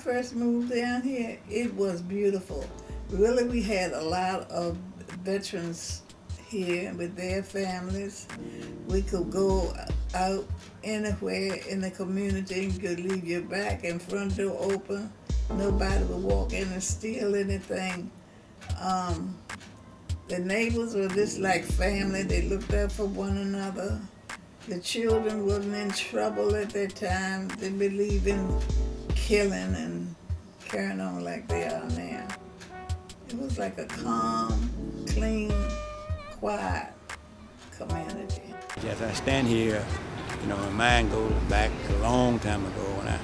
first moved down here, it was beautiful. Really, we had a lot of veterans here with their families. We could go out anywhere in the community. You could leave your back and front door open. Nobody would walk in and steal anything. The neighbors were just like family. They looked out for one another. The children wasn't in trouble at that time. They believed in killing and carrying on like they are now. It was like a calm, clean, quiet community. As I stand here, you know, my mind goes back a long time ago when I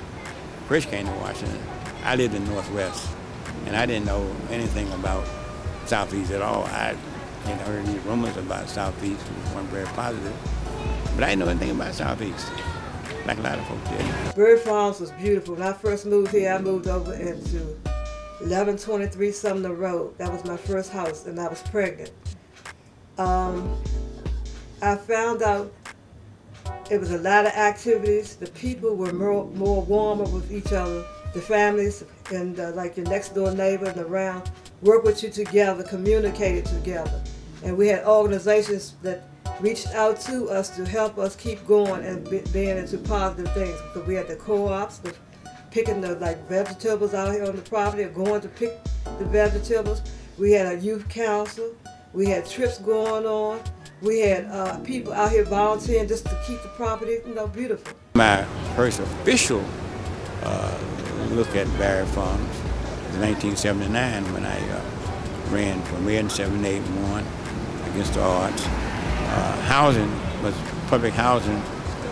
first came to Washington. I lived in Northwest, and I didn't know anything about Southeast at all. I had heard these rumors about Southeast, which weren't very positive, but I didn't know anything about Southeast, like a lot of folks did. Bird Farms was beautiful. When I first moved here, I moved over into 1123 Sumner Road. That was my first house, and I was pregnant. I found out it was a lot of activities. The people were more warmer with each other. The families and like your next door neighbor and around work with you together, communicated together. And we had organizations that reached out to us to help us keep going and being into positive things. Because we had the co-ops, picking the vegetables out here on the property, or going to pick the vegetables. We had a youth council. We had trips going on. We had people out here volunteering just to keep the property, you know, beautiful. My first official look at Barry Farms was 1979 when I ran for mayor in 78 and won against the odds. Housing was, public housing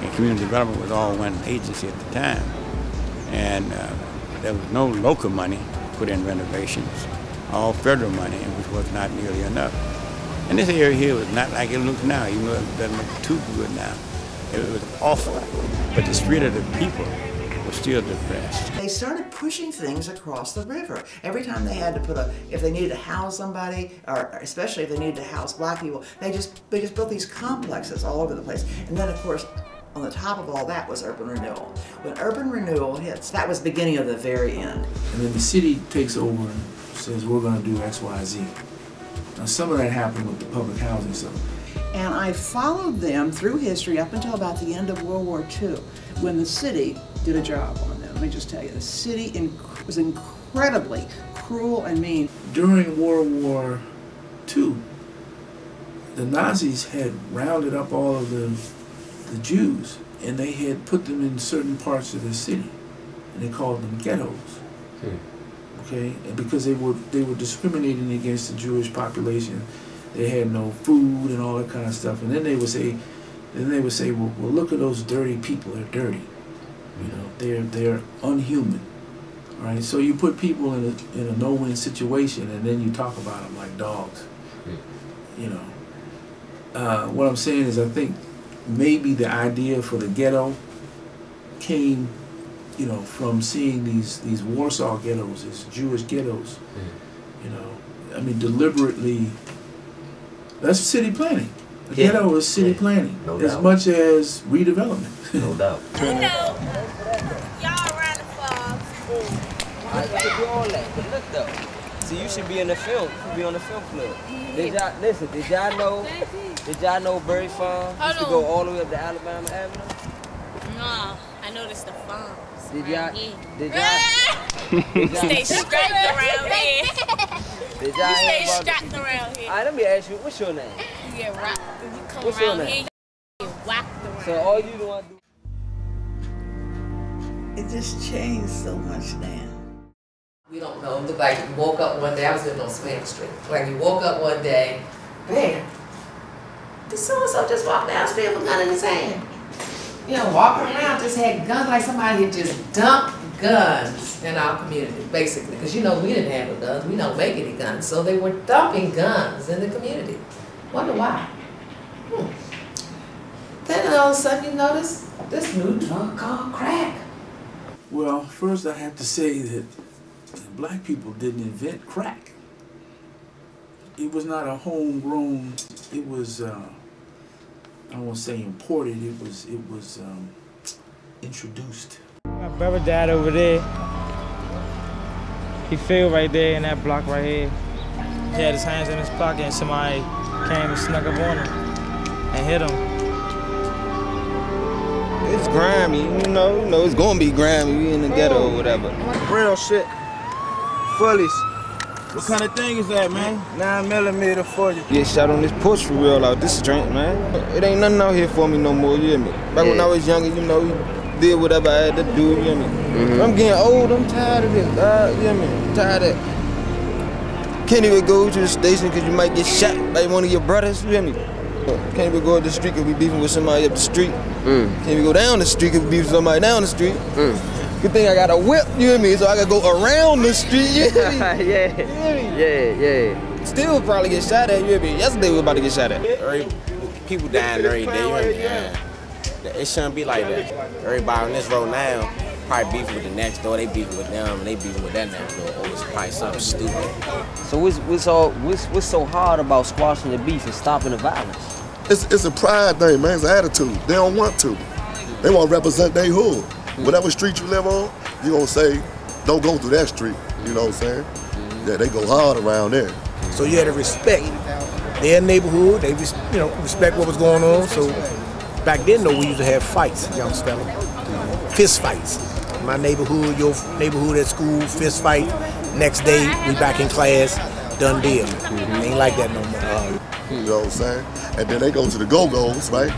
and community development was all one agency at the time. And there was no local money put in renovations, all federal money, which was not nearly enough. And this area here was not like it looks now, even though it doesn't look too good now. It was awful, but the spirit of the people was still depressed. They started pushing things across the river. Every time they had to put if they needed to house somebody, or especially if they needed to house black people, they just built these complexes all over the place. And then of course, on the top of all that was urban renewal. When urban renewal hits, that was the beginning of the very end. And then the city takes over and says, we're gonna do X, Y, Z. Now some of that happened with the public housing stuff. And I followed them through history up until about the end of World War II, when the city did a job on them. Let me just tell you, the city was incredibly cruel and mean. During World War II, the Nazis had rounded up all of the Jews, and they had put them in certain parts of the city, and they called them ghettos. Okay, and because they were discriminating against the Jewish population, they had no food and all that kind of stuff. And then they would say, well, look at those dirty people. They're dirty. You know, they're unhuman. All right. So you put people in a no-win situation, and then you talk about them like dogs. You know. What I'm saying is, I think maybe the idea for the ghetto came, you know, from seeing these Warsaw ghettos, these Jewish ghettos. You know, I mean, deliberately. That's city planning. The ghetto is city planning, no as much as redevelopment. No doubt. You know, y'all around the farm. I gotta do all that, but look though. See, you should be in the film. You should be on the film club. Did y'all listen? Did y'all know Bird Farm used to go all the way up to Alabama Avenue? No, I noticed the farms. Did y'all? Stay strapped around here. Did y'all stay strapped around here? All right, let me ask you, what's your name? You get rocked. You come What's around your here, name? you get whacked around. So all you want to do? It just changed so much now. We don't know. It looked like you woke up one day. I was living on Swing Street. Like you woke up one day, man, did so-and-so just walk down the street with a gun in his hand? You know, walking around, just had guns, like somebody had just dumped guns in our community, basically. Because, you know, we didn't have the guns. We don't make any guns. So they were dumping guns in the community. Wonder why. Then all of a sudden you notice this new drug called crack. Well, first I have to say that black people didn't invent crack. It was not a homegrown, it was, I won't say imported, it was introduced. My brother died over there, He fell right there in that block right here. He had his hands in his pocket and somebody came and snuck up on him and hit him. It's grimy, you know it's gonna be grimy. You in the ghetto or whatever. Real shit. Fullies. What kind of thing is that, man? 9mm for you. Get shot on this porch for real out this strength, man. It ain't nothing out here for me no more, you hear me? Back when I was younger, you know, you did whatever I had to do, you hear me? I'm getting old, I'm tired of this, you hear me? I'm tired of it. Can't even go to the station because you might get shot by one of your brothers, you hear me? Can't even go up the street because we beefing with somebody up the street. Can't even go down the street because we beefing with somebody down the street. Good thing I got a whip, you hear me? So I can go around the street, you hear me? Yeah. Still probably get shot at, you hear me? Yesterday we was about to get shot at. People dying every day, you hear me? It shouldn't be like that. Everybody on this road now probably beefing with the next door, they beefing with them, and they beefing with that next door. Oh, it's probably something stupid. So what's so hard about squashing the beef and stopping the violence? It's a pride thing, man. It's an attitude. They don't want to. They want to represent their hood. Whatever street you live on, you gonna say, don't go through that street. You know what I'm saying? Yeah, they go hard around there. So you had to respect their neighborhood. They respect what was going on. So back then, though, we used to have fights, young fella. Fist fights. My neighborhood, your neighborhood at school, fist fight. Next day, we back in class, done deal. Ain't like that no more. You know what I'm saying? And then they go to the Go-Go's, right?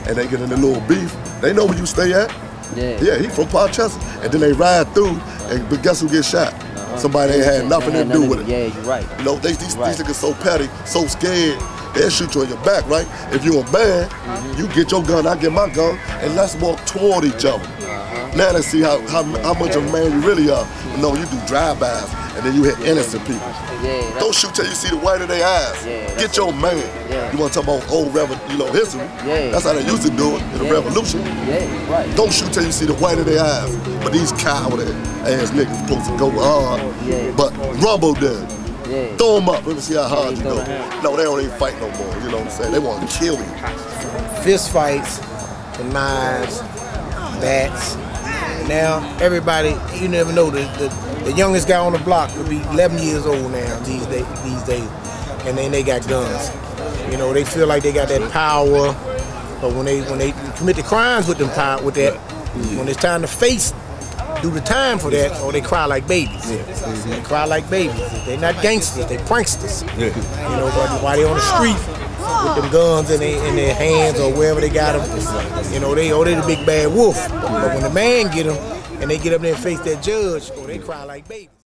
And they get in a little beef. They know where you stay at. Yeah, he from Parchester. And then they ride through, but guess who gets shot? Somebody ain't had nothing to do with it. Yeah, you're right. You know, these niggas so petty, so scared, they'll shoot you on your back, right? If you a man, you get your gun, I get my gun, and let's walk toward each other. Now let's see how much of a man you really are. You know, you do drive-bys, and then you hit innocent people. Don't shoot till you see the white of their eyes. Get your man. You want to talk about old history? That's how they used to do it in the revolution. Don't shoot till you see the white of their eyes. But these coward ass niggas supposed to go hard, but rumble them. Throw them up. Let me see how hard you go. No, they don't even fight no more. You know what I'm saying? They want to kill you. Fist fights, the knives, bats. Now everybody, you never know, the youngest guy on the block could be 11 years old now these days, and then they got guns. You know, they feel like they got that power, but when they commit the crimes with that, when it's time to do the time for that, or they cry like babies. They cry like babies. They're not gangsters, they pranksters. You know, but while they on the street with them guns in their hands or wherever they got them, you know, they the big bad wolf. But when the man get them and they get up there and face that judge, they cry like babies.